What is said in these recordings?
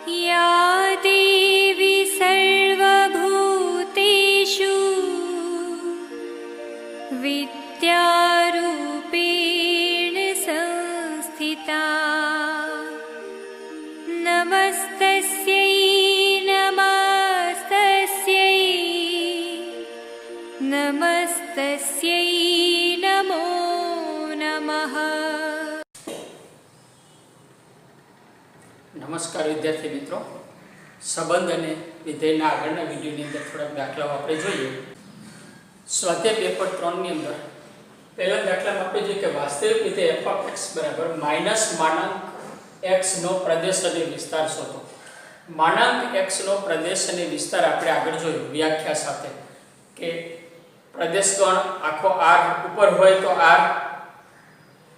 या देवी सर्वभूतेषु विद्यारूपेण संस्थिता नमस्तस्यै नमस्तस्यै नमस्तस्यै नमो नमः। नमस्कार विद्यार्थी मित्रों, संबंध અને વિધેયના આગળના વિડિયોની અંદર થોડા દાખલાઓ આપણે જોઈએ। સ્વાધ્યાય પેપર 3 ની અંદર પહેલા દાખલામાં આપણે જોઈએ કે વાસ્તવિક વિધેય f(x) બરાબર માઈનસ માનાંક x નો પ્રદેશ અને વિસ્તાર શોધો। માનાંક x નો પ્રદેશ અને વિસ્તાર આપણે આગળ જોયું વ્યાખ્યા સાથે કે પ્રદેશ ગણ આખો r ઉપર હોય તો r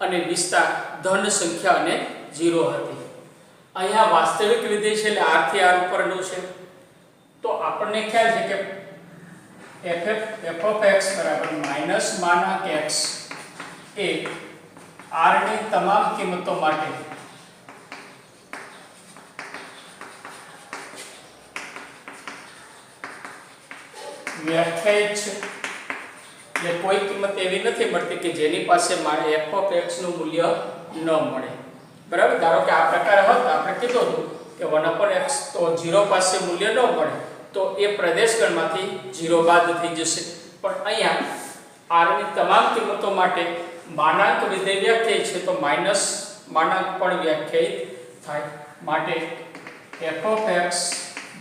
અને વિસ્તાર ધન સંખ્યા અને 0 હતી। અહીંયા વાસ્તવિક વિધેય છે એટલે r થી r ઉપરનું છે તો આપણને ખ્યાલ છે કે f(x) બરાબર માઈનસ માનાંક x એ r ની તમામ કિંમતો માટે વ્યાખ્યાયિત છે। એટલે કોઈ કિંમત એવી નથી મળતી કે જેની પાસે મારે f(x) નું મૂલ્ય ન મળે, બરાબર। ધારો કે આ પ્રકાર હોત આપણે કીધું હતું કે 1/x તો 0 પાસે મૂલ્ય ન મળે તો એ પ્રદેશ ગણમાંથી 0 બાદ થઈ જશે, પણ અહીંયા r ની તમામ કિંમતો માટે માનાંક વિધેય વ્યાખ્યાયિત છે તો માઈનસ માનાંક પણ વ્યાખ્યાયિત થાય, માટે f(x)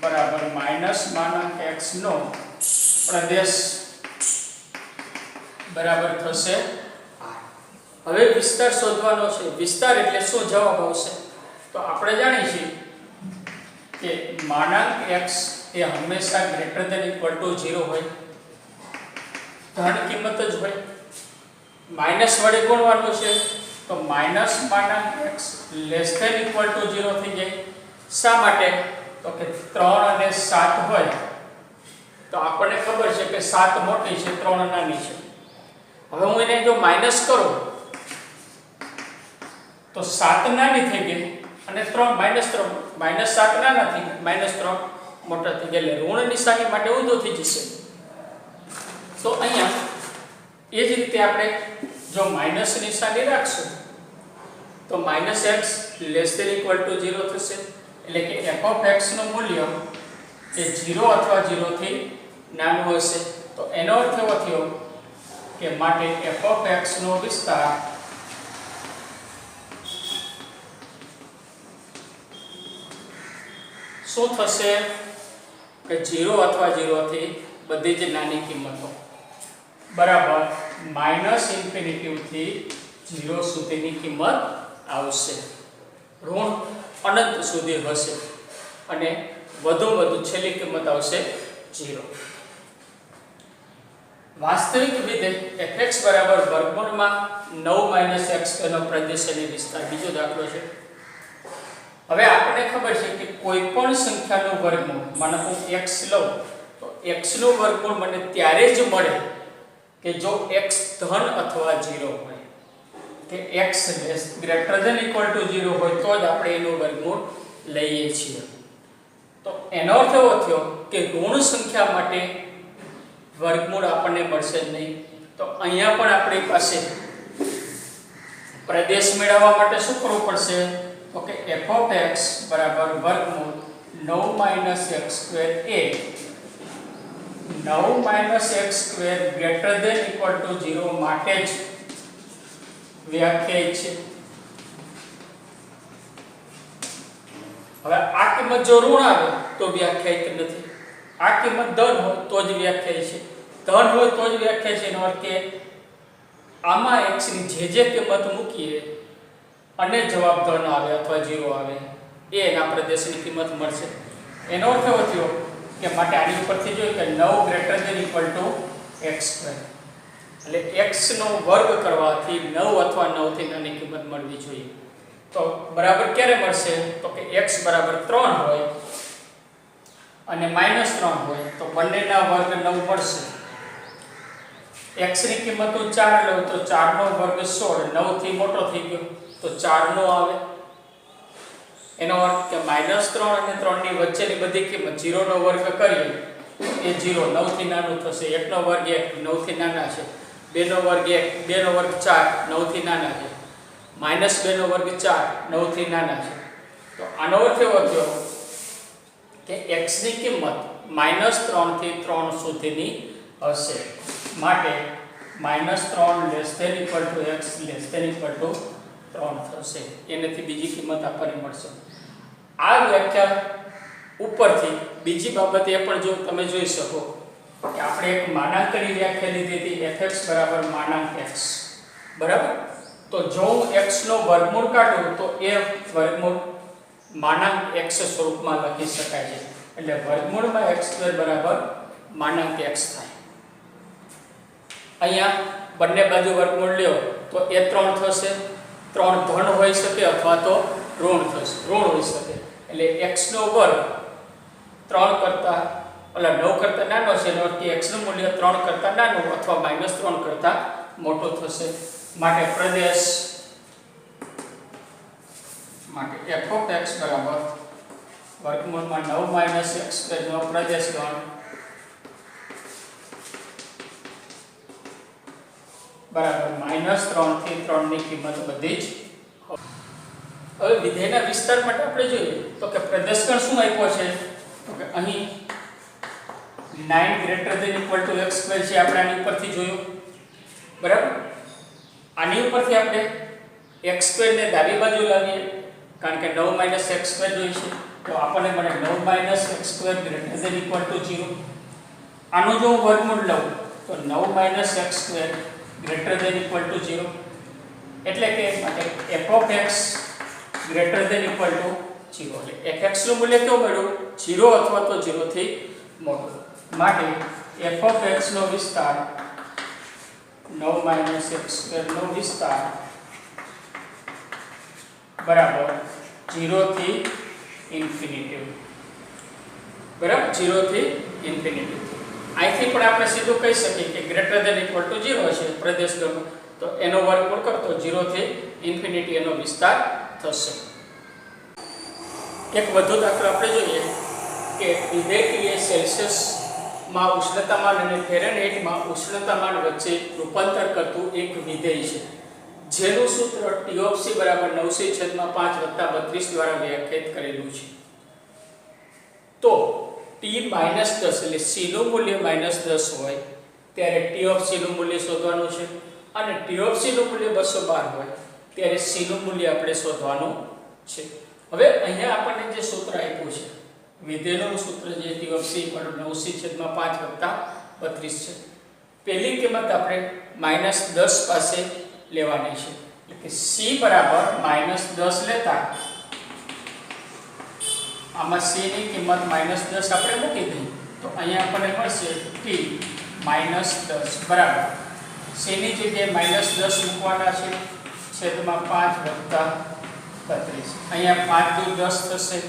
બરાબર માઈનસ માનાંક x નો પ્રદેશ બરાબર થશે r। હવે વિસ્તાર શોધવાનો છે। વિસ્તાર એટલે શું જવાબ આવશે તો આપણે જાણીએ છીએ કે માનાંક x એ હંમેશા ગ્રેટર ધેન ઇક્વલ ટુ 0 હોય, ધન કિંમત જ હોય। માઈનસ વડે ગુણવાનું છે તો માઈનસ માનાંક x less than equal to 0 થઈ જાય। શા માટે તો કે 3 અને 7 હોય તો આપણને ખબર છે કે 7 મોટી છે 3 નાની છે। હવે હું એને જો માઈનસ કરું તો 7 નાની થઈ ગઈ અને 3 માઈનસ 7 નાના થઈ ગયા, -3 મોટા થઈ ગયા, એટલે ઋણ નિશાની માટે ઊંધું થઈ જશે। તો અહીંયા એ જ રીતે આપણે જો માઈનસ નિશાની રાખશું તો -x less than equal to 0 થશે, એટલે કે f(x) નું મૂલ્ય એ 0 અથવા 0 થી નાનું હશે। તો એનો અર્થ એવો થયો કે માટે f(x) નો વિસ્તાર શું થશે કે 0 અથવા 0 થી બધી જ નાની કિંમતો બરાબર -∞ થી 0 સુધીની કિંમત આવશે, ઋણ અનંત સુધી હશે અને વધુ છેલ્લી કિંમત આવશે 0। વાસ્તવિક વિધેય f(x) બરાબર વર્ગમૂળમાં 9 - x નો પ્રદેશ અને વિસ્તાર બીજો દાખલો છે। હવે આપણને ખબર છે કે કોઈ પણ સંખ્યાનું વર્ગમૂળ, માનો હું x લઉં તો x નું વર્ગમૂળ મને ત્યારે જ મળે કે જો x ધન અથવા 0 હોય, કે x greater than equal to 0 હોય તો જ આપણે એનું વર્ગમૂળ લઈએ છીએ। તો એનો અર્થ એવો થયો કે ઋણ સંખ્યા માટે વર્ગમૂળ આપણને મળશે જ નહીં। તો અહીંયા પણ આપણી પાસે પ્રદેશ મેળવવા માટે શું કરવું પડશે તો કે f(x) બરાબર વર્ગમૂળ 9 - x² એ 9 - x² greater than equal to 0 માટે જ વ્યાખ્યાયિત છે। હવે આ કિંમત જો ઋણ આવે તો વ્યાખ્યાયિત નથી, આ કિંમત ધન હોય તો જ વ્યાખ્યાયિત છે, ધન હોય તો જ વ્યાખ્યાયિત છે। એનો અર્થ કે આમાં x ની જે કિંમત મૂકીએ અને જવાબ ધન આવે અથવા 0 આવે એ એના પ્રદેશની કિંમત મળશે। એનો અર્થ એવો થયો કે માટે આની ઉપરથી જોઈએ કે 9 greater than equal two x², એટલે x નો વર્ગ કરવાથી 9 અથવા 9 થી નાની કિંમત મળવી જોઈએ। તો બરાબર ક્યારે મળશે તો કે x બરાબર 3 હોય અને -3 હોય તો બંનેના વર્ગ 9 મળશે। x ની કિંમત હું 4 લઉં તો 4 નો વર્ગ 16, 9 થી મોટો થઈ ગયો તો 4 નો આવે। એનો અર્થ કે -3 અને 3 ની વચ્ચેની બધી કિંમત 0 નો વર્ગ કરીએ એ 0 9 થી નાનું થશે. 1 નો વર્ગ 1 9 થી નાના છે. 2 નો વર્ગ 1 2 નો વર્ગ 4 9 થી નાના છે. -2 નો વર્ગ 4 9 થી નાના છે. તો આનો અર્થ એવો થયો કે x ની કિંમત -3 થી 3 સુધીની હશે. માટે -3 ≤ x ≤ 3 થશે. એનાથી બીજી કિંમત આપણને મળશે. આ વ્યાખ્યા ઉપરથી બીજી બાબત એ પણ જો તમે જોઈ શકો કે આપણે એક માનાંકની વ્યાખ્યા લીધી હતી fx = x બરાબર. તો જો હું x નો વર્ગમૂળ કાઢું તો એ વર્ગમૂળ x સ્વરૂપમાં લખી શકાય છે. એટલે વર્ગમૂળમાં x² = x થાય. અહીંયા બંને બાજુ વર્ગમૂળ લ્યો તો એ 3 થશે. 3 ધન હોઈ શકે અથવા તો ઋણ હોઈ શકે. એટલે x નો વર્ગ 3 કરતા 9 કરતા નાનો છે. એનો અર્થ કે x નું મૂલ્ય 3 કરતા નાનું અથવા -3 કરતા મોટું થશે. માટે પ્રદેશ માટે f(x) વર્ગમૂળમાં 9 - x² નો પ્રદેશ ગણ બરાબર -3 થી 3 ની કિંમત બધી જ. હવે વિધેયના વિસ્તાર માટે આપણે જોઈએ તો કે પ્રદેશગણ શું આપ્યો છે તો કે અહીં 9 > x² છે. આપણે આની ઉપરથી જોયું બરાબર. આની ઉપરથી આપણે x² ને ડાબી બાજુ લાવીએ કારણ કે 9 - x² જોઈએ છે. તો આપણને મળે 9 - x² > 0. આનું જો હું વર્ગમૂળ લઉં તો 9 - x² > 0. એટલે કે માટે f(x) > 0. એટલે fx નું મૂલ્ય કેવું મળ્યું 0 અથવા તો 0 થી મોટું. માટે f(x) નો વિસ્તાર 9 - x² નો વિસ્તાર બરાબર 0 થી ઇન્ફિનિટી બરાબર 0 થી ઇન્ફિનિટી. અહીંથી પણ આપણે સીધું કહી શકીએ કે > 0 છે પ્રદેશગણ. તો એનો વર્ગમૂળ કરતો 0 થી ઇન્ફિનિટી એનો વિસ્તાર થશે. એક વધુ દાખલો આપણે જોઈએ કે વિધેય સેલ્સિયસ માં ઉષ્ણતામાન અને ફેરનહીટમાં ઉષ્ણતામાન વચ્ચે રૂપાંતર કરતું એક વિધેય છે જેનું સૂત્ર T(c) = 9c/5 + 32 દ્વારા વ્યાખ્યાયિત કરેલું છે. તો T-10 એટલે c નું મૂલ્ય -10 હોય ત્યારે T(c) નું મૂલ્ય શોધવાનું છે અને T(c) નું મૂલ્ય 212 હોય ત્યારે c નું મૂલ્ય આપણે શોધવાનું છે. હવે અહીંયા આપણને જે સૂત્ર આપ્યું છે વિધેયનું સૂત્ર જે T(c) = 9c/5 + 32 છે. પહેલી કિંમત આપણે -10 પાસે લેવાની છે. એટલે કે c = -10 લેતા આમાં c ની કિંમત -10 આપણે મૂકી દઈએ તો અહીંયા આપણને મળશે t -10 બરાબર c ની જગ્યાએ -10 મૂકવાના છે છેદમાં 5 + 32. અહીંયા 5 × 10 થશે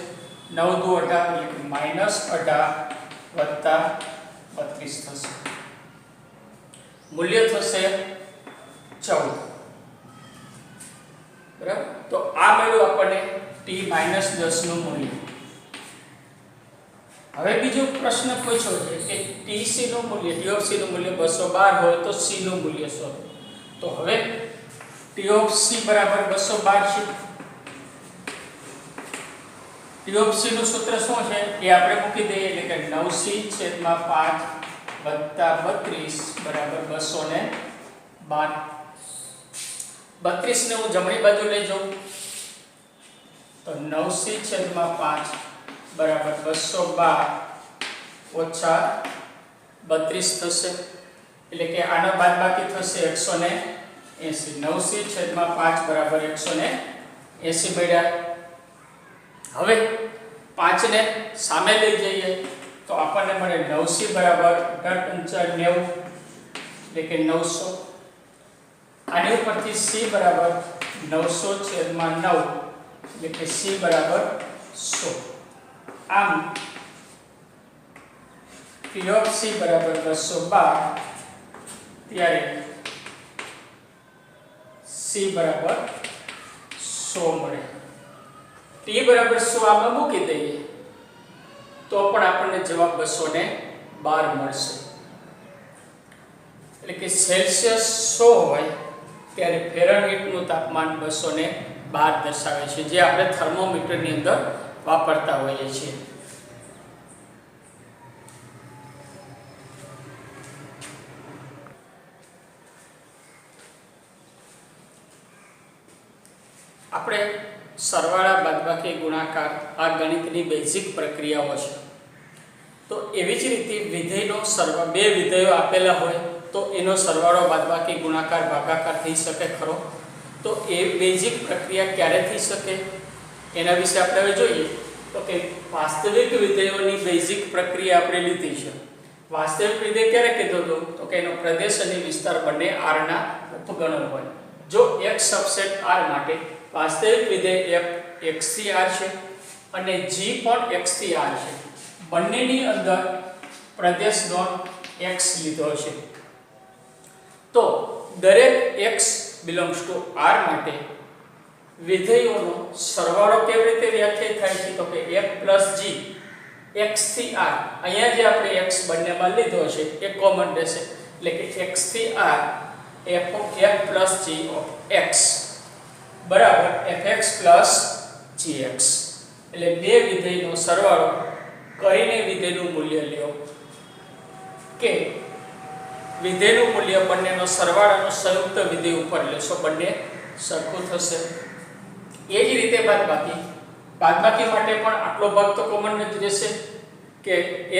9 × 18 એટલે -18 + 32 થશે. મૂલ્ય થશે 14 બરાબર. તો આ મળ્યું આપણને t -10 નું મૂલ્ય. હવે બીજો પ્રશ્ન પૂછ્યો છે કે T(c) નું મૂલ્ય T(c) નું મૂલ્ય 212 હોય તો c નું મૂલ્ય શોધો. તો હવે T(c) = 212 છે. T(c) નું સૂત્ર શું છે એ આપણે મૂકી દઈએ એટલે કે 9c/5 + 32 = 212. 32 ને હું જમણી બાજુ લઈ જાઉં તો 9c/5 = 212 - 32 થશે. એટલે કે આનો બાદબાકી થશે 180. 9c/5 = 180 મળ્યા. હવે 5 ને સામે લઈ જઈએ તો આપણને મળે 9c = 18×90 એટલે કે 900. આની ઉપરથી c = 900/9 એટલે કે c = 100. આમ T(c) = 212 ત્યારે c = 100 મળે. t બરાબર 100 આમાં મૂકી દઈએ તો પણ આપણને જવાબ 212 મળશે. એટલે કે સેલ્સિયસ 100 હોય ત્યારે ફેરનહીટનું તાપમાન 212 દર્શાવે છે, જે આપણે થર્મોમીટરની અંદર વાપરતા હોઈએ છીએ. આપણે સરવાળા, બાદબાકી, ગુણાકાર આ ગણિતની બેઝિક પ્રક્રિયાઓ છે. તો એવી જ રીતે વિધેયનો સરવાળો, બે વિધેયો આપેલા હોય તો એનો સરવાળો, બાદબાકી, ગુણાકાર, ભાગાકાર થઈ શકે ખરો? તો એ બેઝિક પ્રક્રિયા ક્યારે થઈ શકે એના વિશે આપણે હવે જોઈએ. તો કે વાસ્તવિક વિધેયોની બેઝિક પ્રક્રિયા આપણે લીધી છે. વાસ્તવિક વિધેય ક્યારે કીધું હતું? તો કે એનો પ્રદેશ અને વિસ્તાર બંને r ના ઉપગણો હોય. જો x સબસેટ r માટે વાસ્તવિક વિધેય f x થી r છે અને g પણ x થી r છે. બંનેની અંદર પ્રદેશ ગણ x લીધો છે. તો દરેક x belongs to r માટે વિધેયોનો સરવાળો કેવી રીતે વ્યાખ્યાયિત થાય છે? તો કે f g x થી r, અહીંયા જે આપણે x બંનેમાં લીધો છે એ કોમન રહેશે, એટલે કે x થી r f g of x બરાબર fx gx. એટલે બે વિધેયનો સરવાળો કરીને વિધેયનું મૂલ્ય લ્યો કે વિધેયનું મૂલ્ય બંનેનો સરવાળાનો સંયુક્ત વિધેય ઉપર લેશો, બંને સરખું થશે. એ જ રીતે બાદબાકી માટે પણ આટલો ભાગ તો કોમન જ રહેશે કે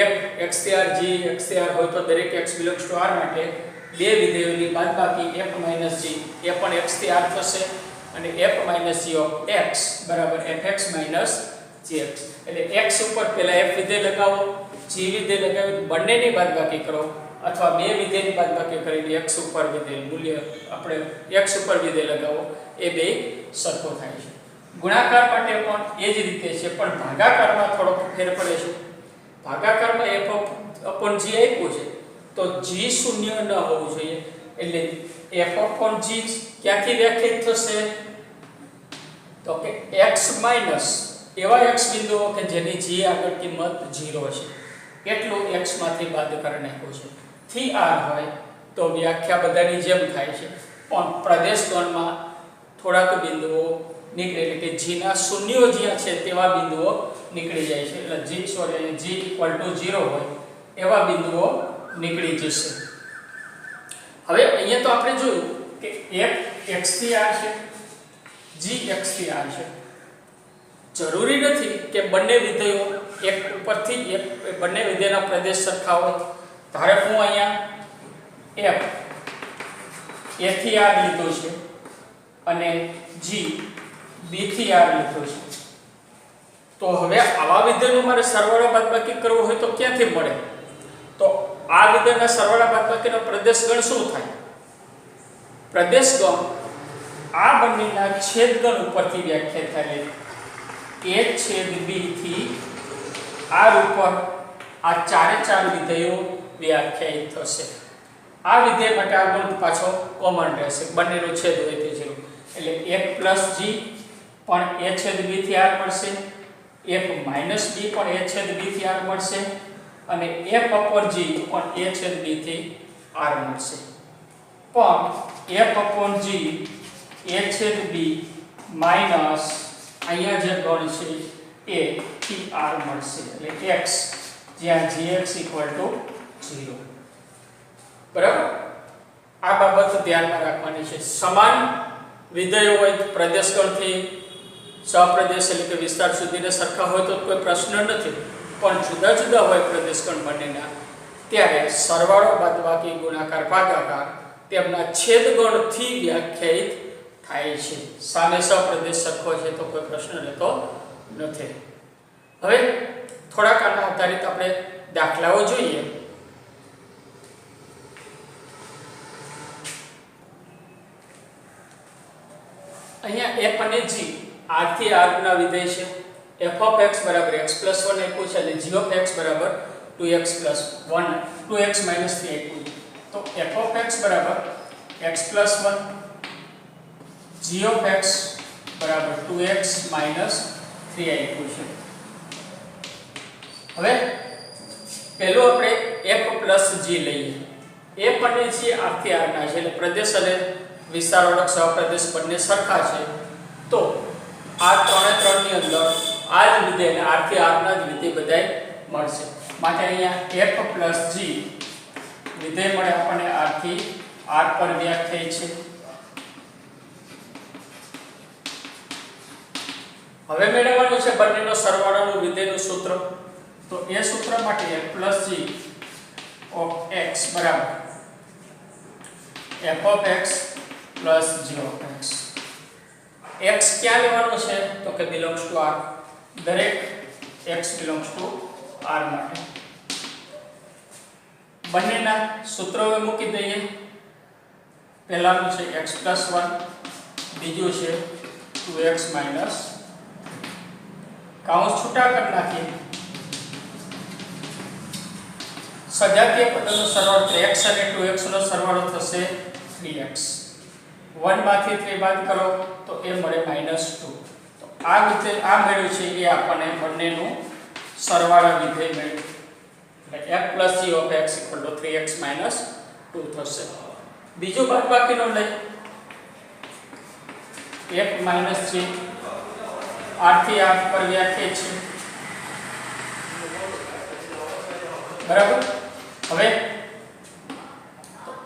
f x થી r g x થી r હોય તો દરેક x belongs to r માટે બે વિધેયોની બાદબાકી f g એ પણ x થી r થશે અને f g of x બરાબર fx gx. એટલે x ઉપર પહેલા f વિધેય લગાવો, g વિધેય લગાવી બંનેની બાદબાકી કરો, અથવા બે વિધેયની બાદબાકી કરીને x ઉપર વિધેય મૂલ્ય આપણે x ઉપર વિધેય લગાવો, એ બે સરખો થાય છે. ગુણાકાર માટે પણ એ જ રીતે છે, પણ ભાગાકારમાં થોડો ફેર પડે છે. ભાગાકારમાં f upon g આપ્યું છે તો g શૂન્ય ન હોવું જોઈએ, એટલે f upon g ક્યાંથી વ્યાખ્યાયિત થશે? તો કે x માઈનસ એવા x બિંદુઓ કે જેની g આગળ કિંમત 0 છે એટલું x માંથી બાદ કરી નાખ્યું છે. થી r હોય તો વ્યાખ્યા બધાની જેમ થાય છે, પણ પ્રદેશ ગણમાં થોડાક બિંદુઓ નીકળે, એટલે કે g ના શૂન્યો જ્યાં છે તેવા બિંદુઓ નીકળી જાય છે. એટલે g 0 હોય એવા બિંદુઓ નીકળી જશે. હવે અહીંયા તો આપણે જોયું કે f x થી r છે, g x થી r છે. જરૂરી નથી કે બંને વિધેયો એક ઉપરથી એક બંને વિધેયના પ્રદેશ સરખા હોય. ધારો હું અહીંયા f a થી r લીધો છે અને g b થી r લીધો છે, તો હવે આવા વિધેયનો મારે સરવાળો બાદબાકી કરવો હોય તો ક્યાંથી મળે? તો આ વિધેયના સરવાળા બાદબાકીનો પ્રદેશ ગણ શું થાય? પ્રદેશ ગણ આ બંનેના છેદગણ ઉપરથી વ્યાખ્યાયિત થાય. a છેદ b થી r ઉપર આ ચારે ચાર વિધેયો વ્યાખ્યાયિત થશે. આ વિધેય માટે આ ગુણ પાછો કોમન રહેશે, બંનેનો છેદ હોય તે 0. એટલે f g પણ a છેદ b થી r મળશે, f b પણ a છેદ b થી r મળશે અને f upon g પણ a છેદ b થી r મળશે. પણ f upon g a છેદ b માઈનસ અહીંયા જે ગણ છે a થી r મળશે, એટલે x જ્યાં gx 0. બરાબર? આ બાબત ધ્યાનમાં રાખવાની છે. સમાન વિધેયો હોય પ્રદેશ ગણથી સપ્રદેશ એટલે કે વિસ્તાર સુધીને સરખા હોય તો કોઈ પ્રશ્ન નથી, પણ જુદા જુદા હોય પ્રદેશ ગણ બંનેના ત્યારે સરવાળો, બાદબાકી, ગુણાકાર, ભાગાકાર તેમના છેદગણથી વ્યાખ્યાયિત થાય છે. સામે સપ્રદેશ સરખો છે તો કોઈ પ્રશ્ન રહેતો નથી. હવે થોડાક આના આધારિત આપણે દાખલાઓ જોઈએ. અહીંયા f અને g r થી r ના વિધેય છે. f of x બરાબર x + 1 આપ્યું છે અને g of x બરાબર 2x + 1 2x - 3 આપ્યું છે. તો f of x બરાબર x + 1, g of x બરાબર 2x - 3 3 આપ્યું છે. હવે પહેલું આપણે f + g લઈએ. f અને g r થી r ના છે એટલે પ્રદેશ અને વિસ્તારવાળક સહપ્રદેશ બંને સરખા છે. તો આ 3 એ 3 ની અંદર આ જ વિધેય અને r થી r ના જ વિધેય બધાય મળશે. માટે અહીંયા f + g વિધેય મળે આપણને r થી r પર વ્યાખ્યાયિત છે. હવે મેળવવાનું છે બંનેનો સરવાળાનું વિધેયનું સૂત્ર. તો એ સૂત્ર માટે f + g of x બરાબર f of x plus g of x. x ક્યાં લેવાનું છે તો કે belongs to r. દરેક x belongs to r માટે બંનેના સૂત્રો મૂકી દઈએ. પહેલાનું છે x + 1, બીજું છે 2x - કૌંસ છૂટા કરી નાખીએ. સજાતીય પદોનો સરવાળો x અને 2x નો સરવાળો થશે 3x. 1 માંથી 3 બાદ કરો તો એ મળે -2. તો આ વિધેય આ મળ્યું છે એ આપણને બંનેનું સરવાળા વિધેય મળ્યું. એટલે f + g of x = 3x - 2 થશે. બીજો બાદબાકીનો લઈ f - g r થી r પર વ્યાખ્યાયિત છે. બરાબર. હવે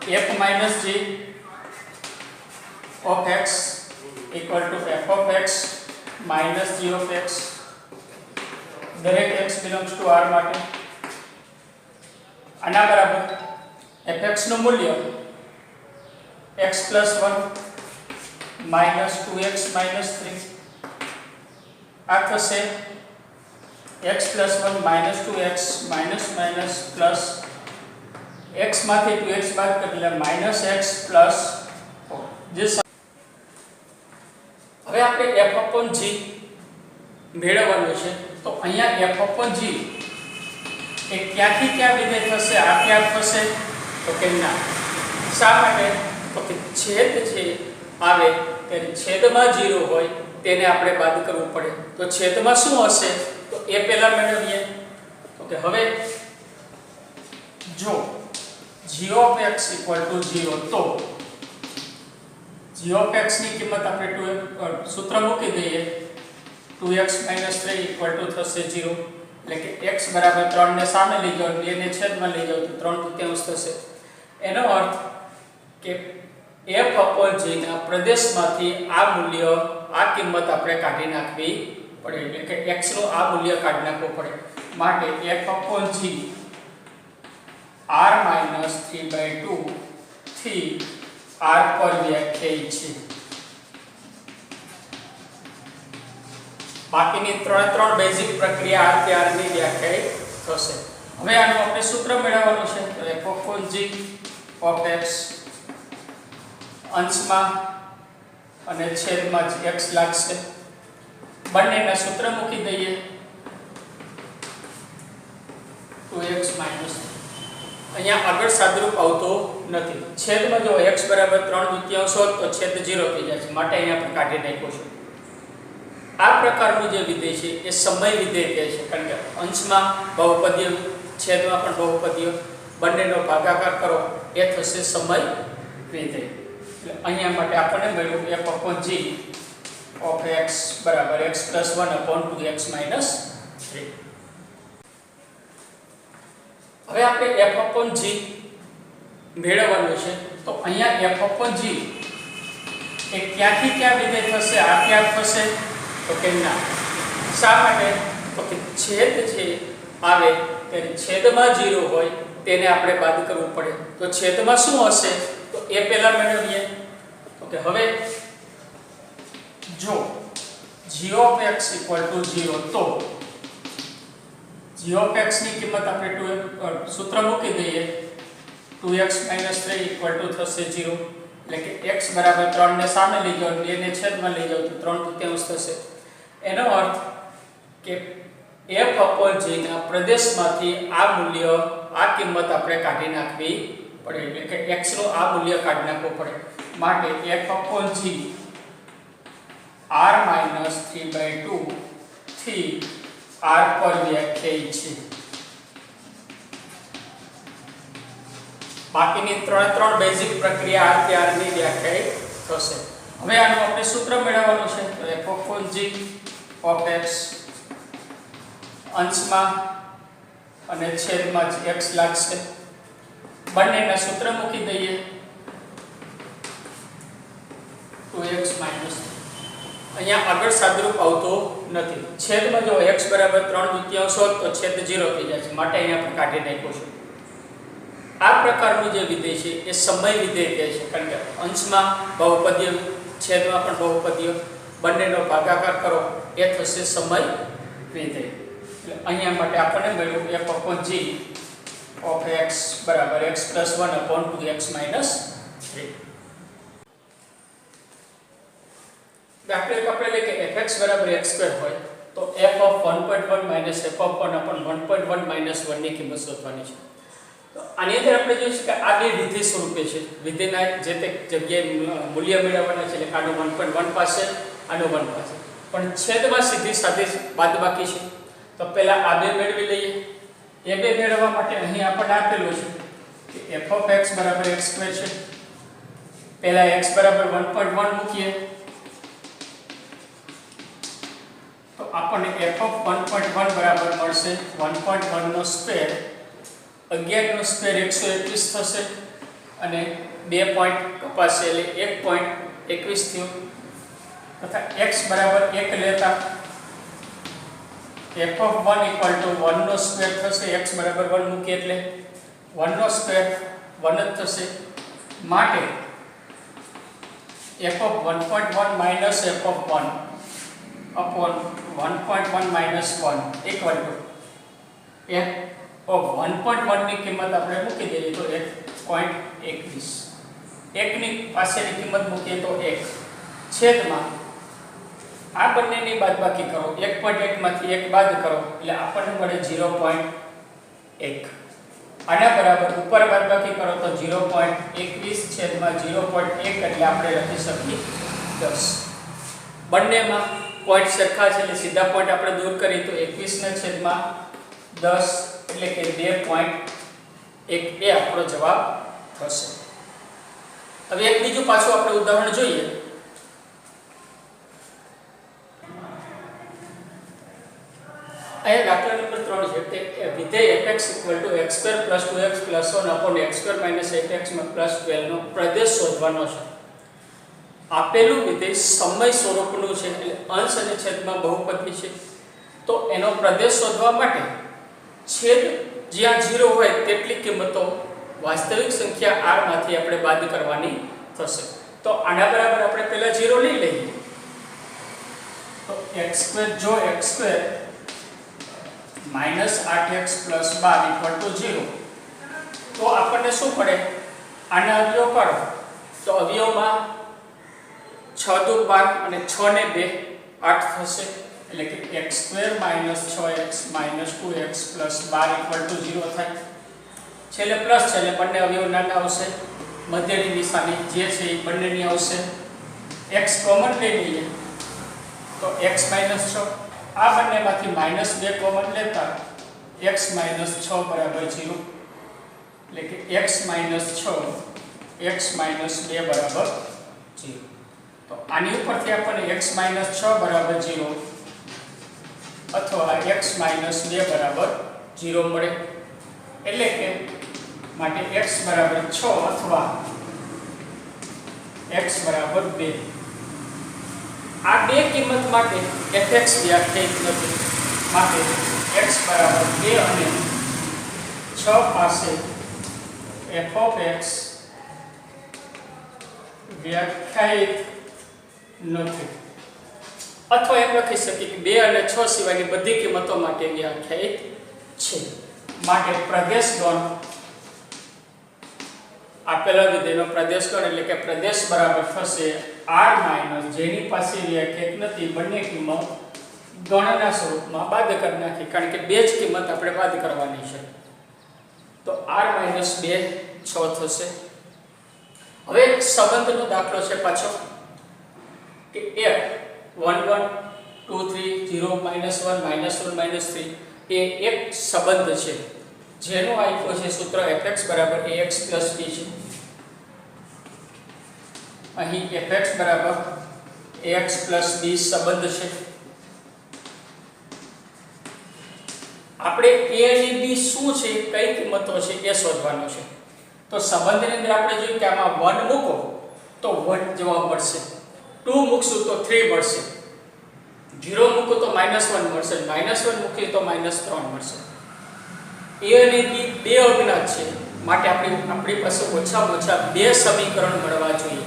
f - g of x = f of x - g of x. દરેક x belongs to r માટે આના બરાબર fx નું મૂલ્ય x + 1 - 2x - 3 આ થશે x + 1 - 2x - પ્લસ x માંથી 2x બાદ કરીએ એટલે -x + 4. જે હવે આપણે f/g મેળવવાનું છે. તો અહીંયા f/g એ ક્યાંથી ક્યાં વિધેય થશે? આ ક્યાં થશે તો કે ના. શા માટે તો કે છેદ છે આવે ત્યારે છેદમાં 0 હોય તેને આપણે બાદ કરવું પડે. તો છેદમાં શું હશે તો એ પહેલા મેળવીએ. તો કે હવે જો g of x = 0 તો g of x ની કિંમત આપણે 2 સૂત્ર મૂકી દઈએ. 2x - 3 = થશે 0. એટલે કે x બરાબર 3 ને સામે લઈ જાઓ 2 ને છેદમાં લઈ જાઓ તો 3/4 થશે. એનો અર્થ કે f/g ના પ્રદેશમાંથી આ મૂલ્ય આ કિંમત આપણે કાઢી નાખવી પડે. એટલે કે x નું આ મૂલ્ય કાઢી નાખવું પડે. માટે f/g r - 3/2 થી r પર વ્યાખ્યાયિત છે. બાકીની ત્રણ બેઝિક પ્રક્રિયા r થી r ની વ્યાખ્યાયિત થશે. હવે આનું આપણે સૂત્ર મેળવવાનું છે. તો f/g of x અંશમાં અને છેદમાં x લાગશે. બંનેના સૂત્ર મૂકી દઈએ. 2x - અહીંયા આગળ સાદરૂપ આવતો નથી. છેદમાં જો x બરાબર 3/4 હોત તો છેદ 0 થઈ જાય છે. માટે અહીંયા આપણે કાઢી નાખ્યો છે. આ પ્રકારનું જે વિધેય છે એ સમય વિધેય કહે છે. કારણ કે અંશમાં બહુપદીય છેદમાં પણ બહુપદીય બંનેનો ભાગાકાર કરો એ થશે સમય વિધેય. એટલે અહીંયા માટે આપણને મળ્યું f/g of x બરાબર x + 1/2x - 3. હવે આપણે f/g મેળવવાનું છે. તો અહીંયા f/g એ ક્યાંથી ક્યાં વિધેય થશે? આ ક્યાં થશે તો કે ના. શા માટે તો કે છેદ છે આવે ત્યારે છેદમાં 0 હોય તેને આપણે બાદ કરવું પડે. તો છેદમાં શું હશે તો એ પહેલા મેળવીએ. તો કે હવે જો g of x = 0 તો g of x ની કિંમત આપણે 2 સૂત્ર મૂકી દઈએ. 2x - 3 = થશે 0. એટલે કે x બરાબર 3 ને સામે લઈ જાઓ 2 ને છેદમાં લઈ જાઓ તો 3/4 થશે. એનો અર્થ કે f/g ના પ્રદેશમાંથી આ મૂલ્ય આ કિંમત આપણે કાઢી નાખવી પડે. એટલે કે x નું આ મૂલ્ય કાઢી નાખવું પડે. માટે f/g r - 3/2 થી r પર વ્યાખ્યાયિત છે. બાકીની ત્રણ બેઝિક પ્રક્રિયા r થી r ની વ્યાખ્યાયિત થશે. હવે આનું આપણે સૂત્ર મેળવવાનું છે તો f of g of x અંશમાં અને છેદમાં x લાગશે. બંનેના સૂત્ર મૂકી દઈએ 2x minus. અહીંયા આગળ સાદરૂપ આવતો નથી. છેદમાં જો x બરાબર 3/2 હોત તો છેદ 0 થઈ જાય છે, માટે અહીંયા આપણે કાઢી નાખ્યું છે. આ પ્રકારનું જે વિધેય છે એ સમય વિધેય કહે છે, કારણ કે અંશમાં બહુપદીય, છેદમાં પણ બહુપદીય, બંનેનો ભાગાકાર કરો એ થશે સમય વિધેય. એટલે અહીંયા માટે આપણને મળ્યું f upon g of x બરાબર x plus 1 upon 2x minus 3. દાખલા તરીકે આપણે લઈએ કે fx બરાબર x સ્ક્વેર હોય તો f of 1.1 minus f of 1 upon 1.1 minus 1 ની કિંમત શોધવાની છે. તો આની અંદર આપણે જોઈશું કે આ બે વિધેય સ્વરૂપે છે. વિધેયના જે તે જગ્યાએ મૂલ્ય મેળવવાના છે, એટલે આનું 1.1 પાસે, આનું 1 પાસે, પણ છેદમાં સીધી સાધી બાદબાકી છે. તો પહેલા આ બે મેળવી લઈએ. એ બે મેળવવા માટે અહીં આપણને આપેલું છે કે f of x બરાબર x સ્ક્વેર છે. પહેલા x બરાબર 1.1 મૂકીએ તો આપણને f of 1.1 બરાબર મળશે 1.1 નો સ્ક્વેર, 11 નો સ્ક્વેર 121 થશે અને 2 પોઈન્ટ કપાશે એટલે 1.21 થયું. તથા x બરાબર 1 લેતા f of 1 equal to 1 no square થશે. x બરાબર 1 મૂકીએ એટલે 1 નો સ્ક્વેર 1 જ થશે, માટે f of 1.1 minus f of 1 upon 1.1 minus 1 equal to f of 1.1 ની કિંમત આપણે મૂકી દઈએ તો 1.21. 1 ની પાસેની કિંમત મૂકીએ તો 1 છેદમાં આ બંનેની બાદબાકી કરો, 1.1 માંથી 1 બાદ કરો એટલે આપણને મળે 0.1. આના બરાબર ઉપર બાદબાકી કરો તો 0.21 છેદમાં 0.1 એટલે આપણે લખી શકીએ 10. બંનેમાં પોઈન્ટ સરખા છે એટલે સીધા પોઈન્ટ આપણે દૂર કરીએ તો 21 ના છેદમાં 10 એટલે કે 2.1 એ આપણો જવાબ થશે. હવે એક બીજું પાછું આપણે ઉદાહરણ જોઈએ. અહીંયા દાખલા નંબર 3 છે કે વિધેય fx = x² + 2x + 1 upon x² - 8x + 12 નો પ્રદેશ શોધવાનો છે. આપેલું વિધેય સમય સ્વરૂપનું છે એટલે અંશ અને છેદમાં બહુપદી છે. તો એનો પ્રદેશ શોધવા માટે છેદ જ્યાં 0 હોય તેટલી કિંમતો વાસ્તવિક સંખ્યા r માંથી આપણે બાદ કરવાની થશે. તો આના બરાબર આપણે પહેલા 0 લઈ લઈએ તો x² જો x² -8x + 12 = 0 તો આપણને શું પડે? આના અવયવ કરો તો અવયવમાં 6 દુ 12 અને 6 ને 2 8 થશે, એટલે કે x² - 6x - 2x + 12 = 0 થાય. છેલ્લે પ્લસ છે એટલે બંને અવયવ નાના આવશે, મધ્યની નિશાની જે છે એ બંનેની આવશે. x કોમન લઈ લઈએ તો x - 6, આ બંનેમાંથી -2 કોમન લેતા x - 6 = 0, એટલે કે x - 6 x - 2 = 0. તો આની ઉપરથી આપણને x - 6 = 0 અથવા x - 2 = 0 મળે. એટલે કે માટે x = 6 અથવા x = 2. આ બે કિંમત માટે fx વ્યાખ્યાયિત નથી, માટે x = 2 અને 6 પાસે f of x વ્યાખ્યાયિત નથી. અથવા એમ લખી શકીએ કે 2 અને 6 સિવાયની બધી કિંમતો માટે વ્યાખ્યાયિત છે. માટે પ્રદેશ ગણ આપેલા વિધેયનો પ્રદેશ ગણ એટલે કે પ્રદેશ બરાબર થશે r - જેની પાસે વ્યાખ્યાયિત નથી બંને કિંમત ગણના સ્વરૂપમાં બાદ કરી નાખી, કારણ કે બે જ કિંમત આપણે બાદ કરવાની છે. તો r - 2 6 થશે. હવે એક સંબંધનો દાખલો છે પાછો કે f 1 1 2 3 0 -1 -1 -3 એ એક સંબંધ છે જેનો આપ્યો છે સૂત્ર fx બરાબર ax b છે. અહીં fx બરાબર ax b સંબંધ છે. આપણે a અને b શું છે કઈ કિંમતો છે એ શોધવાનું છે. તો સંબંધની અંદર આપણે જોયું કે આમાં 1 મૂકો તો 1 જવાબ મળશે, 2 મૂકશું તો 3 મળશે, 0 મૂકો તો -1 મળશે, -1 મૂકીએ તો -3 મળશે. a અને b બે અજ્ઞાત છે માટે આપણી પાસે ઓછામાં ઓછા બે સમીકરણ મળવા જોઈએ.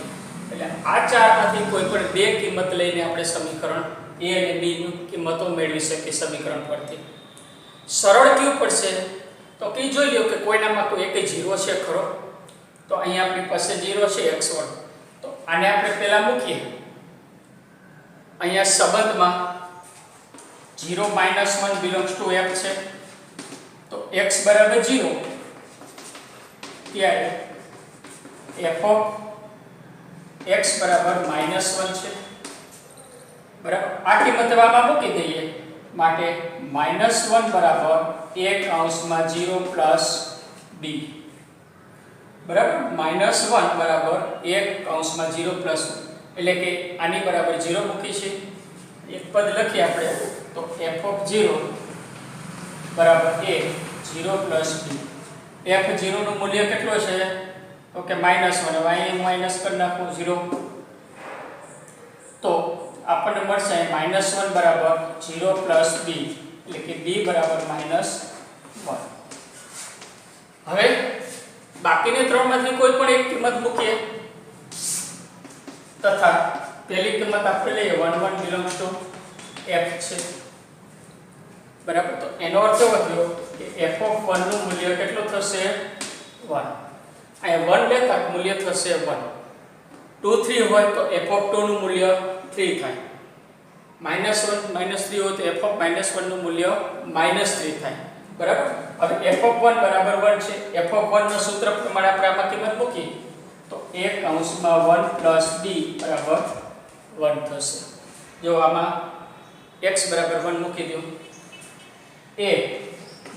એટલે આ ચારમાંથી કોઈ પણ બે કિંમત લઈને આપણે સમીકરણ a અને b ની કિંમતો મેળવી શકીએ સમીકરણ પરથી. સરળ કેવું પડશે તો કે જોઈ લ્યો કે કોઈનામાં કોઈ એક 0 છે ખરો, તો અહીંયા આપણી પાસે 0 છે x1, તો આને આપણે પહેલા મૂકીએ. અહીંયા સંબંધમાં 0 -1 belongs to f છે, તો x બરાબર 0 ત્યારે f of x બરાબર -1 છે બરાબર. આ કિંમત આમાં મૂકી દઈએ માટે -1 બરાબર 1 કૌંસમાં 0 પ્લસ b બરાબર. -1 બરાબર 1 કૌંસમાં 0 પ્લસ, એટલે કે આની બરાબર 0 મૂકી છે. એક પદ લખીએ આપણે તો f of 0 બરાબર a 0 પ્લસ b. f0 નું મૂલ્ય કેટલું છે તો કે -1, હવે અહીં માઈનસ કરી નાખું 0, તો આપણને મળશે -1 બરાબર 0 પ્લસ b, એટલે કે b બરાબર -1. હવે બાકીની ત્રણમાંથી કોઈ પણ એક કિંમત મૂકીએ તથા પહેલી કિંમત આપણે લઈએ 1 1 belongs to f છે બરાબર. તો એનો અર્થ એવો થયો કે f of 1 નું મૂલ્ય કેટલું થશે 1. અહીંયા 1 લેતા મૂલ્ય થશે 1. 2 3 હોય તો f of 2 નું મૂલ્ય 3 થાય. -1 -3 હોય તો f of -1 નું મૂલ્ય -3 થાય બરાબર. હવે f of 1 બરાબર 1 છે. f of 1 નું સૂત્ર પ્રમાણે આપણે આમાં કિંમત મૂકીએ તો 1 કૌંસમાં 1 પ્લસ b બરાબર 1 થશે. જો આમાં x બરાબર 1 મૂકી દો, a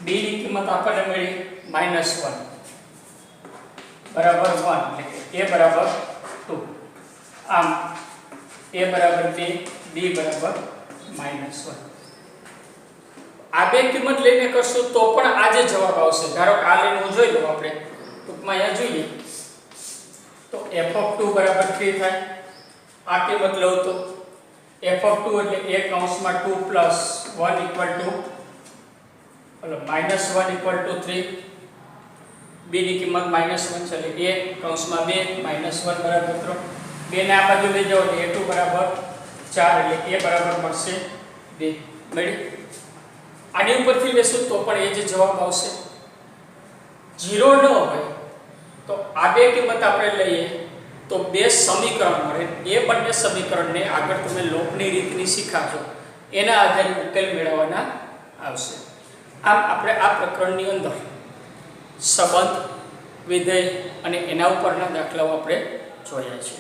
b ની કિંમત આપણને મળી -1 બરાબર 1, એટલે કે a બરાબર 2. આમ a બરાબર 2, b બરાબર -1. આ બે કિંમત લઈને કરશું તો પણ આ જે જવાબ આવશે. ધારો કે આ લઈને હું જોઈ લઉં, આપણે ટૂંકમાં અહીંયા જોઈએ તો f of 2 બરાબર 3 થાય. આ કિંમત લઉં તો f of 2 એટલે a કૌંસમાં 2 plus 1 equal to -1 equal to 3, b ની કિંમત -1 છે એટલે a કૌંસમાં 2 -1 બરાબર 3. 2 ને આ બાજુ લઈ જાઓ એટલે a2 બરાબર 4, એટલે a બરાબર મળશે 2. મળી. આની ઉપરથી લેશું તો પણ એ જ જવાબ આવશે. 0 ન હોય તો આ બે કિંમત આપણે લઈએ તો બે સમીકરણ મળે. એ બંને સમીકરણને આગળ તમે લોપની રીતની શીખાજો, એના આધારે ઉકેલ મેળવવાના આવશે. આમ આપણે આ પ્રકરણની અંદર સંબંધ, વિધેય અને એના ઉપરના દાખલાઓ આપણે જોયા છે.